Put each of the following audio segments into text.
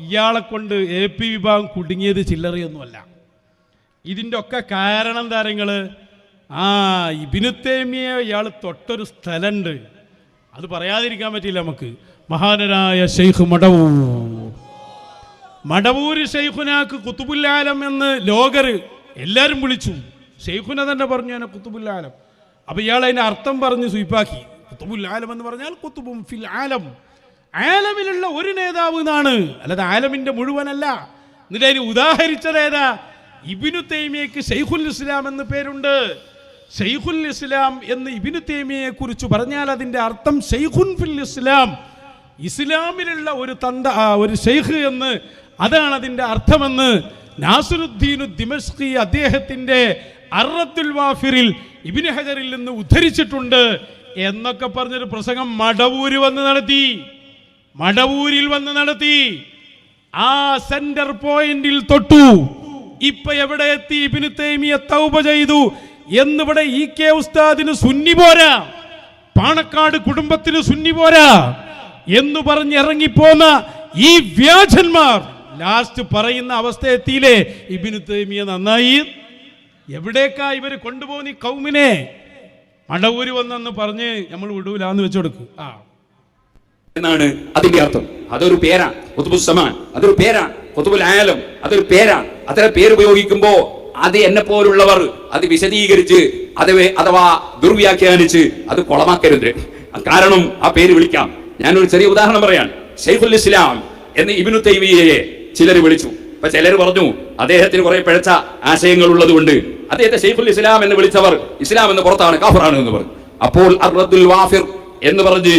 ഇയാളെ കൊണ്ട് AP വിഭാഗം കുടുങ്ങിയത് ചില്ലറയൊന്നുമല്ല. ഇതിൻ്റെ ഒക്കെ കാരണം താരങ്ങൾ ഇബ്നു തൈമിയ ഇയാൾ തൊട്ടൊരു സ്ഥലമുണ്ട്, അത് പറയാതിരിക്കാൻ പറ്റില്ല നമുക്ക്. മഹാനരായ ശൈഖ് മടവൂർ ശൈഖുനാക്ക് ഖുതുബുൽ ആലം എന്ന് ലോകർ എല്ലാവരും വിളിച്ചു. ശൈഖുന തന്നെ പറഞ്ഞു ഞാൻ ഖുതുബുൽ ആലം. അപ്പോൾ ഇയാൾ അതിൻ്റെ അർത്ഥം പറഞ്ഞ് സ്വീപ്പാക്കി. ഖുതുബുൽ ആലം എന്ന് പറഞ്ഞാൽ ഖുതുബും ഫിൽ ആലം, ആലമിലുള്ള ഒരു നേതാവ് എന്നാണ്, അല്ലാതെ ആലമിൻ്റെ മുഴുവനല്ല. എന്നിട്ട് അതിന് ഉദാഹരിച്ചത് ഏതാ? ഇബ്നു തൈമിയക്ക് ശൈഖുൽ ഇസ്ലാം എന്ന് പേരുണ്ട്. ശൈഖുൽ ഇസ്ലാം എന്ന് ഇബ്നു തൈമിയയെ കുറിച്ച് പറഞ്ഞാൽ അതിൻ്റെ അർത്ഥം ശൈഖുൻ ഫിൽ ഇസ്ലാം, ഇസ്ലാമിലുള്ള ഒരു ശൈഖ് എന്ന്, അതാണ് അതിൻ്റെ അർത്ഥമെന്ന് നാസിറുദ്ദീൻ ദിമശ്ഖി അദ്ദേഹത്തിൻ്റെ അർറത്തുൽ വാഫിറിൽ ഇബ്നു ഹജറിൽ നിന്ന് ഉദ്ധരിച്ചിട്ടുണ്ട് എന്നൊക്കെ പറഞ്ഞൊരു പ്രസംഗം മടവൂരിൽ വന്ന് നടത്തി. ആ സെന്റർ പോയിന്റിൽ തൊട്ടു. ഇപ്പൊ എവിടെ എത്തി? ഇബ്നു തൈമിയ തൗബ ചെയ്തു എന്നിവിടെ EK ഉസ്താദിന് സുന്നി പോരാ, പാണക്കാട് കുടുംബത്തിന് സുന്നി പോരാ എന്ന് പറഞ്ഞ് ഇറങ്ങിപ്പോന്ന ഈ വ്യാജന്മാർ ലാസ്റ്റ് പറയുന്ന അവസ്ഥ എത്തിയില്ലേ? ഇബ്നു തൈമിയ നന്നായി. എവിടേക്കാ ഇവർ കൊണ്ടുപോകുന്ന ഈ കൗമിനെ? മടവൂര് വന്നെന്ന് പറഞ്ഞ് നമ്മൾ വിടൂലാന്ന് വെച്ചു കൊടുക്കും. എന്നാണ് അതിന്റെ അർത്ഥം. അതൊരു പേരാണ്. ഖുതുബുസ്സമാൻ അതൊരു പേരാണ്. ഖുതുബുൽ ആലം അതൊരു പേരാണ്. അത്തരം പേര് ഉപയോഗിക്കുമ്പോ അത് എന്നെ പോലുള്ളവർ അത് വിശദീകരിച്ച് അഥവാ ദുർവ്യാഖ്യാനിച്ച് അത് കൊളമാക്കരുത്. കാരണം ആ പേര് വിളിക്കാം. ഞാനൊരു ചെറിയ ഉദാഹരണം പറയാം. ശൈഖുൽ ഇസ്ലാം എന്ന് ഇബ്നു തൈമിയയെ ചിലർ വിളിച്ചു. അപ്പൊ ചിലർ പറഞ്ഞു അദ്ദേഹത്തിന് കുറെ പിഴച്ച ആശയങ്ങൾ ഉള്ളത് കൊണ്ട് അദ്ദേഹത്തെ ശൈഖുൽ ഇസ്ലാം എന്ന് വിളിച്ചവർ ഇസ്ലാം എന്ന് പുറത്താണ്, കാഫിറാണ് എന്ന് പറഞ്ഞു. അപ്പോൾ അർറത്തുൽ വാഫിർ എന്ന് പറഞ്ഞ്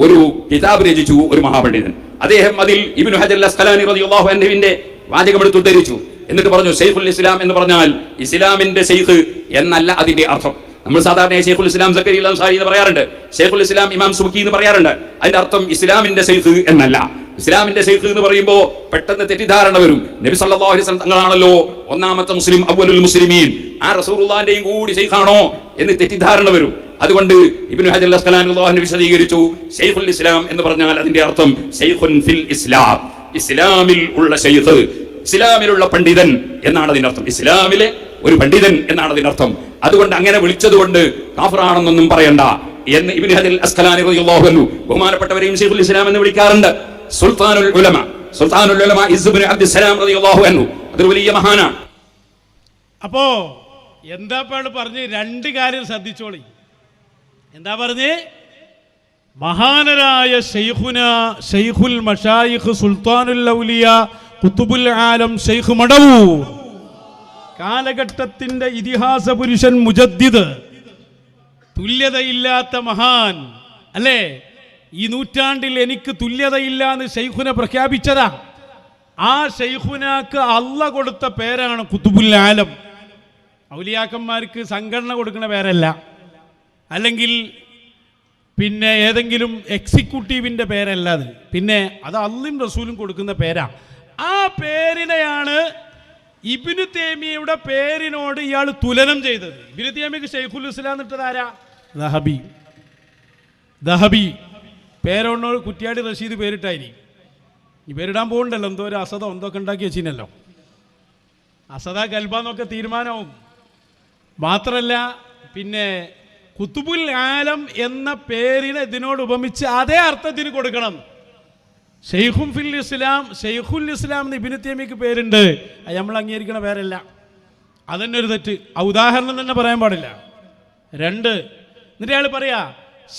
ഒരു കിതാബ് രചിച്ചു ഒരു മഹാപണ്ഡിതൻ. അദ്ദേഹം അതിൽ ഇബ്നു ഹജർ അസ്ഖലാനി റളിയല്ലാഹു അൻഹുവിന്റെ വാചകം എടുത്ത് ഉദ്ധരിച്ചു. എന്നിട്ട് പറഞ്ഞു ശൈഖുൽ ഇസ്ലാം എന്ന് പറഞ്ഞാൽ ഇസ്ലാമിന്റെ ശൈഖ് എന്നല്ല അതിന്റെ അർത്ഥം. നമ്മൾ സാധാരണ ശൈഖുൽ ഇസ്ലാം സക്കരിയ അൻസാരി എന്ന് പറയാറുണ്ട്, ശൈഖുൽ ഇസ്ലാം ഇമാം സുബ്കി എന്ന് പറയാറുണ്ട്. അതിന്റെ അർത്ഥം ഇസ്ലാമിന്റെ ശൈഖ് എന്നല്ല. ഇസ്ലാമിന്റെ ശൈഖ് എന്ന് പറയുമ്പോൾ പെട്ടെന്ന് തെറ്റിദ്ധാരണ വരും. നബി സല്ലല്ലാഹു അലൈഹി വസല്ലം തങ്ങളാണല്ലോ ഒന്നാമത്തെ മുസ്ലിം, അവ്വലുൽ മുസ്ലിമീൻ, ആ റസൂലുള്ളാഹിന്റെയും കൂടി ശൈഖാണോ എന്ന് തെറ്റിദ്ധാരണ വരും. അതുകൊണ്ട് ഇബ്നു ഹജർ അസ്ഖലാനി റളിയല്ലാഹു അൻഹു വിശദീകരിച്ചു ശൈഖുൽ ഇസ്ലാം എന്ന് പറഞ്ഞാൽ അതിന്റെ അർത്ഥം ശൈഖുൻ ഫിൽ ഇസ്ലാം, ഇസ്ലാമിൽ ഉള്ള ശൈഖ്, ഇസ്ലാമിലുള്ള പണ്ഡിതൻ എന്നാണ് അതിന്റെ അർത്ഥം. ഇസ്ലാമിലെ ഒരു പണ്ഡിതൻ എന്നാണ് അതിന്റെ അർത്ഥം. അതുകൊണ്ട് അങ്ങനെ വിളിച്ചതുകൊണ്ട് കാഫിറാണെന്നൊന്നും പറയണ്ട എന്ന് ഇബ്നു ഹജർ അസ്ഖലാനി റളിയല്ലാഹു അൻഹു ബഹുമാനപ്പെട്ടവരെയും ശൈഖുൽ ഇസ്ലാം എന്ന് വിളിക്കാറുണ്ട്. സുൽത്താനുൽ ഉലമ ഇസ് ഇബ്നു അബ്ദുസ്സലാം റളിയല്ലാഹു അൻഹു അതൊരു വലിയ മഹാനാണ്. അപ്പോ എന്താ പറഞ്ഞ് രണ്ട് കാര്യം ശ്രദ്ധിച്ചോളി. എന്താ പറഞ്ഞ്? മഹാനരായ ശൈഖുന ശൈഖുൽ മശായിഖ് സുൽത്താനുൽ ഔലിയ ഖുതുബുൽ ആലം ശൈഖ് മടവൂർ, കാലഘട്ടത്തിന്റെ ഇതിഹാസ പുരുഷൻ, മുജദ്ദിദ്, തുല്യതയില്ലാത്ത മഹാൻ അല്ലേ? ഈ നൂറ്റാണ്ടിൽ എനിക്ക് തുല്യതയില്ല എന്ന് ശൈഖുന പ്രഖ്യാപിച്ചതാ. ആ ശൈഖുനാക്ക് അള്ളാഹ് കൊടുത്ത പേരാണ് ഖുതുബുൽ ആലം. ഔലിയാക്കന്മാർക്ക് സംഘടന കൊടുക്കുന്ന പേരല്ല, അല്ലെങ്കിൽ പിന്നെ ഏതെങ്കിലും എക്സിക്യൂട്ടീവിൻ്റെ പേരല്ല അത്. പിന്നെ അത് അള്ളയും റസൂലും കൊടുക്കുന്ന പേരാ. ആ പേരിനെയാണ് ഇബ്നു തൈമിയയുടെ പേരിനോട് ഇയാൾ തുലനം ചെയ്തത്. ഇബ്നു തൈമിയക്ക് ശൈഖുൽ ഇസ്ലാം ഇട്ടത് ആരാ? ദഹബി. പേരോണോട് കുറ്റ്യാടി റഷീദ് പേരിട്ടായിരിക്കും. ഈ പേരിടാൻ പോകണ്ടല്ലോ, എന്തോ ഒരു അസദോ എന്തൊക്കെ ഉണ്ടാക്കി വെച്ചിനല്ലോ. അസദ കൽബാന്നൊക്കെ തീരുമാനവും. മാത്രമല്ല പിന്നെ ഖുതുബുൽ ആലം എന്ന പേരിനെ ഇതിനോട് ഉപമിച്ച് അതേ അർത്ഥത്തിന് കൊടുക്കണം. ശൈഖുൻ ഫിൽ ഇസ്ലാം, ശൈഖുൽ ഇസ്ലാം എന്ന് ഇബ്നു തൈമിയക്ക് പേരുണ്ട്, അത് നമ്മൾ അംഗീകരിക്കണ പേരല്ല. അതന്നെ ഒരു തെറ്റ്. ആ ഉദാഹരണം തന്നെ പറയാൻ പാടില്ല. രണ്ട്, എന്നിട്ട് അയാൾ പറയാ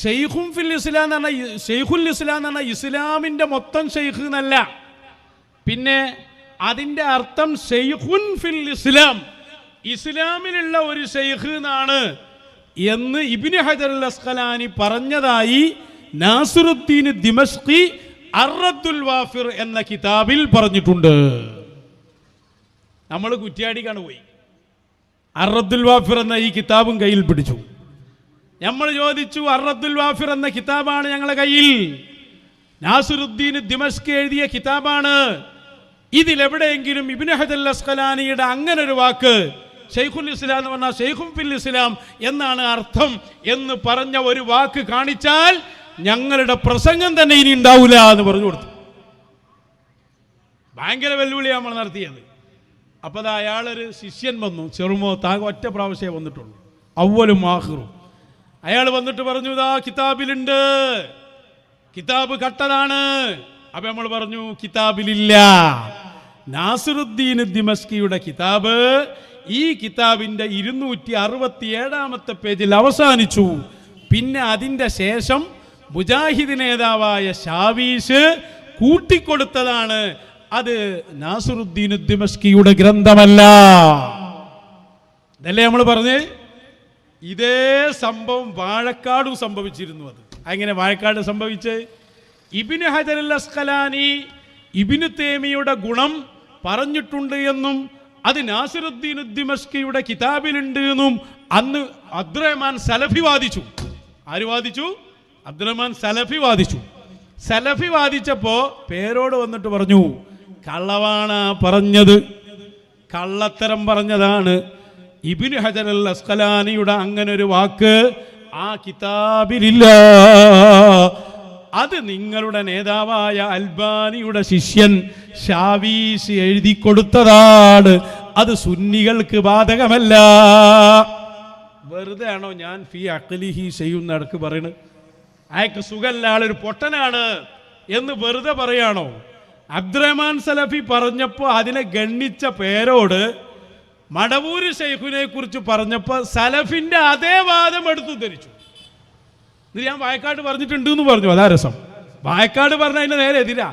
ശൈഖുൻ ഫിൽ ഇസ്ലാം എന്ന് പറഞ്ഞാൽ ശൈഖുൽ ഇസ്ലാം എന്ന് പറഞ്ഞാൽ ഇസ്ലാമിൻ്റെ മൊത്തം ശൈഖ് എന്നല്ല. പിന്നെ അതിൻ്റെ അർത്ഥം ശൈഖുൻ ഫിൽ ഇസ്ലാം, ഇസ്ലാമിലുള്ള ഒരു ശൈഖ് എന്നാണ് എന്ന് ഇബ്നു ഹജർ അസ്ഖലാനി പറഞ്ഞതായി നാസിറുദ്ദീൻ ദിമശ്ഖി അർറത്തുൽ വാഫിർ എന്ന കിതാബിൽ പറഞ്ഞിട്ടുണ്ട്. നമ്മൾ കുറ്റ്യാടിക്കാണ് പോയി അർറത്തുൽ വാഫിർ എന്ന ഈ കിതാബും കയ്യിൽ പിടിച്ചു. നമ്മൾ ചോദിച്ചു, അർറത്തുൽ വാഫിർ എന്ന കിതാബാണ് ഞങ്ങളുടെ കയ്യിൽ, നാസിറുദ്ദീൻ ദിമശ്ഖി എഴുതിയ കിതാബാണ്. ഇതിലെവിടെയെങ്കിലും ഇബ്നു ഹജർ അസ്ഖലാനിയുടെ അങ്ങനെ ഒരു വാക്ക് ശൈഖുൽ ഇസ്ലാം എന്ന് പറഞ്ഞാൽ ശൈഖുൻ ഫിൽ ഇസ്ലാം എന്നാണ് അർത്ഥം എന്ന് പറഞ്ഞ ഒരു വാക്ക് കാണിച്ചാൽ ഞങ്ങളുടെ പ്രസംഗം തന്നെ ഇനി ഉണ്ടാവില്ല എന്ന് പറഞ്ഞു കൊടുത്തു. ഭയങ്കര വെല്ലുവിളിയാണ് നമ്മൾ നടത്തിയത്. അപ്പോൾ അത് അയാളൊരു ശിഷ്യൻ വന്നു, ചെറുമോ താങ്ക ഒറ്റ പ്രാവശ്യമേ വന്നിട്ടുള്ളൂ, അവലും ആഖിറും. അയാൾ വന്നിട്ട് പറഞ്ഞു, ഇതാ കിതാബിലുണ്ട്, കിതാബ് കട്ടതാണ്. അപ്പം നമ്മൾ പറഞ്ഞു കിതാബിലില്ല. നാസിറുദ്ദീൻ ദിമസ്കിയുടെ കിതാബ് ഈ കിതാബിൻ്റെ 267 പേജിൽ അവസാനിച്ചു. പിന്നെ അതിൻ്റെ ശേഷം മുജാഹിദ് നേതാവായ ഷാവീസ് കൂട്ടിക്കൊടുത്തതാണ്. അത് നാസിറുദ്ദീൻ ദിമസ്കിയുടെ ഗ്രന്ഥമല്ല. ഇതല്ലേ നമ്മൾ പറഞ്ഞ്. ഇതേ സംഭവം വാഴക്കാടും സംഭവിച്ചിരുന്നു. അത് അങ്ങനെ വാഴക്കാട് സംഭവിച്ച് ഇബ്നു ഹജർ അൽ അസ്ഖലാനി ഇബ്നു തൈമിയുടെ ഗുണം പറഞ്ഞിട്ടുണ്ട് എന്നും അത് നാസിറുദ്ദീൻ ദിമസ്കിയുടെ കിതാബിലുണ്ട് എന്നും അന്ന് അബ്ദുറഹ്മാൻ സലഫി വാദിച്ചു. ആര് വാദിച്ചു? അബ്ദുറഹ്മാൻ സലഫി വാദിച്ചു. സലഫി വാദിച്ചപ്പോൾ പേരോട് വന്നിട്ട് പറഞ്ഞു, കള്ളവാണ് പറഞ്ഞത്, കള്ളത്തരം പറഞ്ഞതാണ്. ഇബ്നു ഹജർ അൽ അസ്ഖലാനിയുടെ അങ്ങനെ ഒരു വാക്ക് ആ കിതാബിലില്ല. അത് നിങ്ങളുടെ നേതാവായ അൽബാനിയുടെ ശിഷ്യൻ ഷാവീസ് എഴുതി കൊടുത്തതാണ്. അത് സുന്നികൾക്ക് ബാധകമല്ല. വെറുതെ ആണോ ഞാൻ ഫി അഖ്ലിഹി ചെയ്യുന്ന ഇടക്ക് പറയുന്നത്? അയാൾക്ക് സുഖല്ല, ആളൊരു പൊട്ടനാണ് എന്ന് വെറുതെ പറയാണോ? അബ്ദുറഹ്മാൻ സലഫി പറഞ്ഞപ്പോൾ അതിനെ ഗണ്ണിച്ച പേരോട് മടവൂര് ശൈഖുനെ കുറിച്ച് പറഞ്ഞപ്പോൾ സലഫിന്റെ അതേ വാദം എടുത്തു ധരിച്ചു. ഇത് ഞാൻ വാഴക്കാട് പറഞ്ഞിട്ടുണ്ട് എന്ന് പറഞ്ഞു. അതാ രസം. വാഴക്കാട് പറഞ്ഞ അതിന്റെ നേരെ എതിരാ.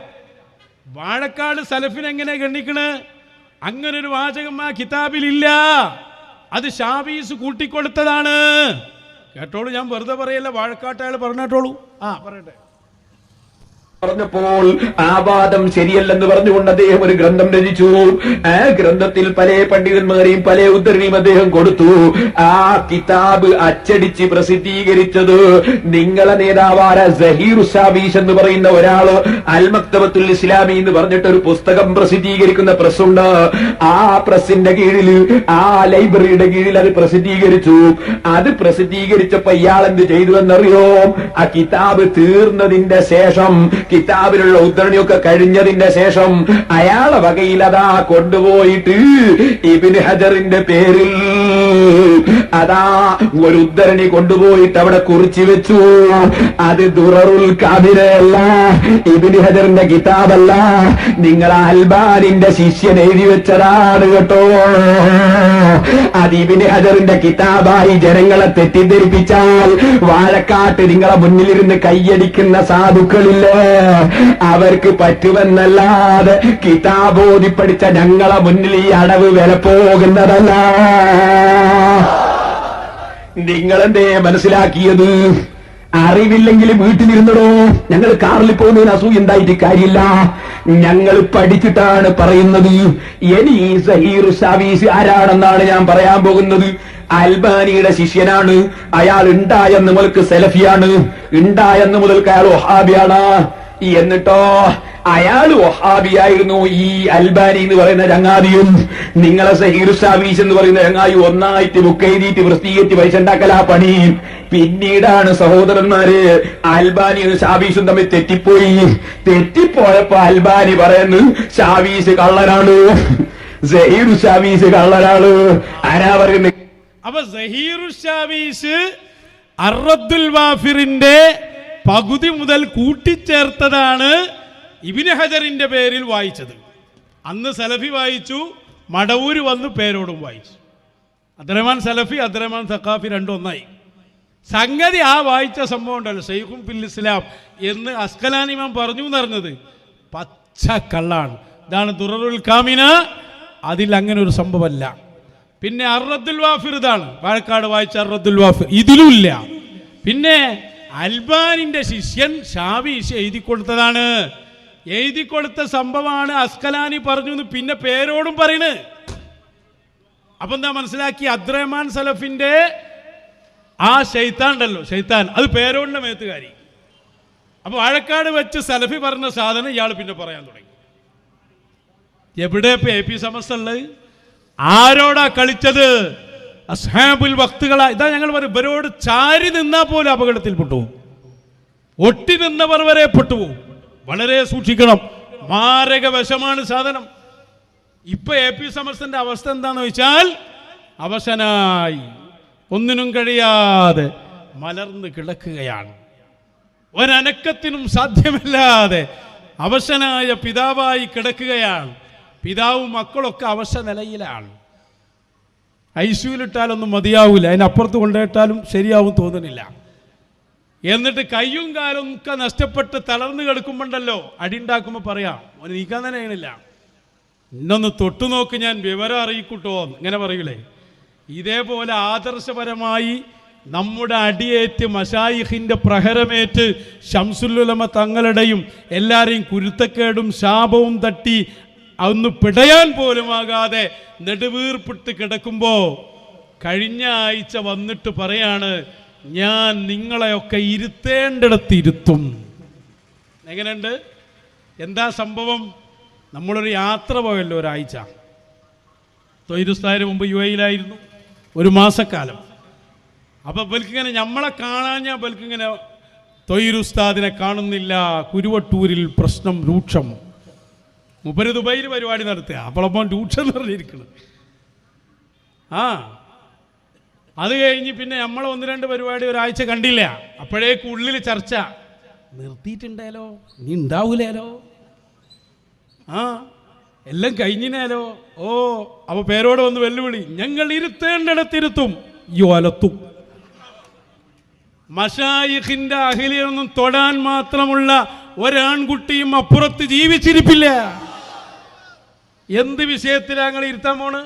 വാഴക്കാട് സലഫിനെ എങ്ങനെ ഗണ്ണിക്കണ്? അങ്ങനെ ഒരു വാചകം ആ കിതാബിലില്ല, അത് ഷാവീസ് കൂട്ടിക്കൊടുത്തതാണ്. കേട്ടോളൂ, ഞാൻ വെറുതെ പറയല്ല, വാഴക്കാട്ടയാൾ പറഞ്ഞോളൂ. പറയട്ടെ. പറഞ്ഞപ്പോൾ ആ വാദം ശരിയല്ലെന്ന് പറഞ്ഞുകൊണ്ട് അദ്ദേഹം ഒരു ഗ്രന്ഥം രചിച്ചു. ആ ഗ്രന്ഥത്തിൽ പല പണ്ഡിതന്മാരെയും പല ഉദ്ധരണിയും അദ്ദേഹം കൊടുത്തു. ആ കിതാബ് അച്ചടിച്ച് പ്രസിദ്ധീകരിച്ചത് നിങ്ങളെ നേതാവായ സഹീർ ഷാവീസ് എന്ന് പറയുന്ന ഒരാള് അൽ മക്തബത്തുൽ ഇസ്ലാമി എന്ന് പറഞ്ഞിട്ട് ഒരു പുസ്തകം പ്രസിദ്ധീകരിക്കുന്ന പ്രസ്സുണ്ട്. ആ പ്രസിന്റെ കീഴിൽ, ആ ലൈബ്രറിയുടെ കീഴിൽ അത് പ്രസിദ്ധീകരിച്ചു. അത് പ്രസിദ്ധീകരിച്ചപ്പോ ഇയാൾ എന്ത് ചെയ്തു എന്നറിയോ? ആ കിതാബ് തീർന്നതിന്റെ ശേഷം, കിതാബിലുള്ള ഉദ്ധരണിയൊക്കെ കഴിഞ്ഞതിന്റെ ശേഷം അയാളെ വകയിൽ അതാ കൊണ്ടുപോയിട്ട് ഇബ്നു ഹജറിന്റെ പേരിൽ അതാ ഒരു ഉദ്ധരണി കൊണ്ടുപോയിട്ട് അവിടെ കുറിച്ചു വെച്ചു. അത് ദുററുൽ കാബിറല്ല, ഇബ്നു ഹജറിന്റെ കിതാബല്ല, നിങ്ങൾ അൽബാനിന്റെ ശിഷ്യൻ എഴുതി വെച്ചതാണ് കേട്ടോ. അത് ഇബ്നു ഹജറിന്റെ കിതാബായി ജനങ്ങളെ തെറ്റിദ്ധരിപ്പിച്ചാൽ വാഴക്കാട്ട് നിങ്ങളെ മുന്നിലിരുന്ന് കൈയടിക്കുന്ന സാധുക്കളില്ലേ, അവർക്ക് പറ്റുമെന്നല്ലാതെ കിതാബോധി പഠിച്ച ഞങ്ങളെ മുന്നിൽ ഈ അടവ് വില പോകുന്നതല്ല. നിങ്ങളെന്തേ മനസ്സിലാക്കിയത്? അറിവില്ലെങ്കിൽ വീട്ടിലിരുന്നടോ. ഞങ്ങൾ കാറിൽ പോകുന്നതിന് അസൂയ ഉണ്ടായിട്ട് കാര്യമില്ല, ഞങ്ങൾ പഠിച്ചിട്ടാണ് പറയുന്നത്. ഇനി സഹീർ ഷാവീസ് ആരാണെന്നാണ് ഞാൻ പറയാൻ പോകുന്നത്. അൽബാനിയുടെ ശിഷ്യനാണ്. അയാൾ ഉണ്ടായെന്ന് മുതൽക്ക് സലഫിയാണ്, ഉണ്ടായെന്ന് മുതൽക്ക് അയാൾ വഹാബിയാണ്. എന്നിട്ടോ അയാൾ വഹാബിയായിരുന്നു. ഈ അൽബാനി എന്ന് പറയുന്ന ചങ്ങാതിയും നിങ്ങളെ സഹീർ ഷാവീസ് എന്ന് പറയുന്ന ചങ്ങാതി ഒന്നായിട്ട് ബുക്ക് എഴുതിയിട്ട് പ്രസിദ്ധീകരിച്ച് പൈസ ഉണ്ടാക്കലാ പണി. പിന്നീടാണ് സഹോദരന്മാര് അൽബാനിയും ഷാവീസും തമ്മിൽ തെറ്റിപ്പോയപ്പോ അൽബാനി പറയുന്നു ഷാവീസ് കള്ളനാണ്, സഹീർ ഷാവീസ് കള്ളനാണ്. ആരാ പറയുന്നത്? അപ്പൊ സഹീർ ഷാവീസ് അർറദ്ദുൽ വാഫിറിന്റെ പകുതി മുതൽ കൂട്ടിച്ചേർത്തതാണ് ഇബ്നു ഹജറിന്റെ പേരിൽ വായിച്ചത്. അന്ന് സലഫി വായിച്ചു, മടവൂര് വന്ന് പേരോടും വായിച്ചു. അബ്ദുറഹ്മാൻ സലഫി, അബ്ദുറഹ്മാൻ സഖാഫി രണ്ടും ഒന്നായി. സംഗതി ആ വായിച്ച സംഭവം ഉണ്ടല്ലോ, ശൈഖും ഫിൽ ഇസ്ലാം എന്ന് അസ്ഖലാനി ഇമാം പറഞ്ഞു എന്നറിഞ്ഞത് പച്ച കള്ളാണ്. ഇതാണ് ദുററുൽ കാമിന. അതിൽ അങ്ങനെ ഒരു സംഭവമല്ല. പിന്നെ അർറദ്ദുൽ വാഫിർ, ഇതാണ് വാഴക്കാട് വായിച്ച അർറദ്ദുൽ വാഫിർ, ഇതിലും ഇല്ല. പിന്നെ അൽബാനിന്റെ ശിഷ്യൻ ഷാവീസ് എഴുതി കൊടുത്തതാണ്. എഴുതി കൊടുത്ത സംഭവമാണ് അസ്ഖലാനി പറഞ്ഞു എന്ന് പിന്നെ പേരോടും പറയുന്നത്. അപ്പൊ എന്താ മനസ്സിലാക്കി? അബ്ദുറഹ്മാൻ സലഫിന്റെ ആ ശൈത്താൻ ഉണ്ടല്ലോ, ശൈത്താൻ, അത് പേരോടിന്റെ മേത്തുകാരി. അപ്പൊ വാഴക്കാട് വെച്ച് സലഫി പറഞ്ഞ സാധനം ഇയാൾ പിന്നെ പറയാൻ തുടങ്ങി. എവിടെ ഇപ്പൊ AP സമസ്ത ഉള്ളത്? ആരോടാ കളിച്ചത്? അസ്ഹാബുൽ വക്തുകളാ. ഇതാ ഞങ്ങൾ പറയും, ഇവരോട് ചാരി നിന്നാ പോലും അപകടത്തിൽ പെട്ടുപോകും, ഒട്ടി നിന്നവർ വരെ പെട്ടുപോകും. വളരെ സൂക്ഷിക്കണം. മാരക വിഷമാണ് സാധനം. ഇപ്പൊ AP സമസ്തന്റെ അവസ്ഥ എന്താന്ന് വെച്ചാൽ അവശനായി ഒന്നിനും കഴിയാതെ മലർന്ന് കിടക്കുകയാണ്. ഒരനക്കത്തിനും സാധ്യമല്ലാതെ അവശനായ പിതാവായി കിടക്കുകയാണ്. പിതാവും മക്കളൊക്കെ അവശ നിലയിലാണ്. ഐസിയുലിട്ടാലൊന്നും മതിയാവില്ല, അതിനപ്പുറത്ത് കൊണ്ടുപോയിട്ടാലും ശരിയാവും തോന്നുന്നില്ല. എന്നിട്ട് കയ്യും കാലും ഒക്കെ നഷ്ടപ്പെട്ട് തളർന്ന് കിടക്കുമ്പോണ്ടല്ലോ അടിയുണ്ടാക്കുമ്പോൾ പറയാം ഓന് നീക്കാൻ തന്നെ ചെയ്യണില്ല, ഇന്നൊന്ന് തൊട്ടു നോക്ക്, ഞാൻ വിവരം അറിയിക്കൂട്ടോ, ഇങ്ങനെ പറയൂലേ. ഇതേപോലെ ആദർശപരമായി നമ്മുടെ അടിയേറ്റ് മശായിഖിൻ്റെ പ്രഹരമേറ്റ് ശംസുലുലമ തങ്ങളുടെയും എല്ലാവരെയും കുരുത്തക്കേടും ശാപവും തട്ടി അന്ന് പിടയാൻ പോലുമാകാതെ നെടുവീർപ്പിട്ട് കിടക്കുമ്പോൾ കഴിഞ്ഞ ആഴ്ച വന്നിട്ട് പറയാണ്, ഞാൻ നിങ്ങളെയൊക്കെ ഇരുത്തേണ്ടിടത്ത് ഇരുത്തും. എങ്ങനെയുണ്ട്? എന്താ സംഭവം? നമ്മളൊരു യാത്ര പോയല്ലോ ഒരാഴ്ച. തൊയ്രുസ്താദിന് മുമ്പ് UAE-യിലായിരുന്നു ഒരു മാസക്കാലം. അപ്പോൾ ബൽക്കിങ്ങനെ നമ്മളെ കാണാഞ്ഞാൽ ബൽക്കിങ്ങനെ തൊയ്രുസ്താദിനെ കാണുന്നില്ല, കുരുവട്ടൂരിൽ പ്രശ്നം രൂക്ഷം. മുപ്പര് ദുബൈയിൽ പരിപാടി നടത്തുക, അപ്പോഴപ്പം രൂക്ഷം എന്ന് പറഞ്ഞിരിക്കണം. അത് കഴിഞ്ഞ് പിന്നെ നമ്മൾ 1-2 പരിപാടി ഒരാഴ്ച കണ്ടില്ല. അപ്പോഴേക്ക് ഉള്ളിൽ ചർച്ച, നിർത്തിയിട്ടുണ്ടല്ലോ, നീ ഉണ്ടാവൂലേലോ, എല്ലാം കഴിഞ്ഞിനേലോ. അപ്പോൾ പേരോട് വന്ന് വെല്ലുവിളി, ഞങ്ങൾ ഇരുത്തേണ്ടിടത്തിരുത്തും, ഈ ഒലത്തും. മശായിഖിന്റെ അഹ്ലിയൊന്നും തൊടാൻ മാത്രമുള്ള ഒരാൺകുട്ടിയും അപ്പുറത്ത് ജീവിച്ചിരിപ്പില്ല. എന്ത് വിഷയത്തിലാണ് ഞങ്ങൾ ഇരുത്താൻ പോണ്?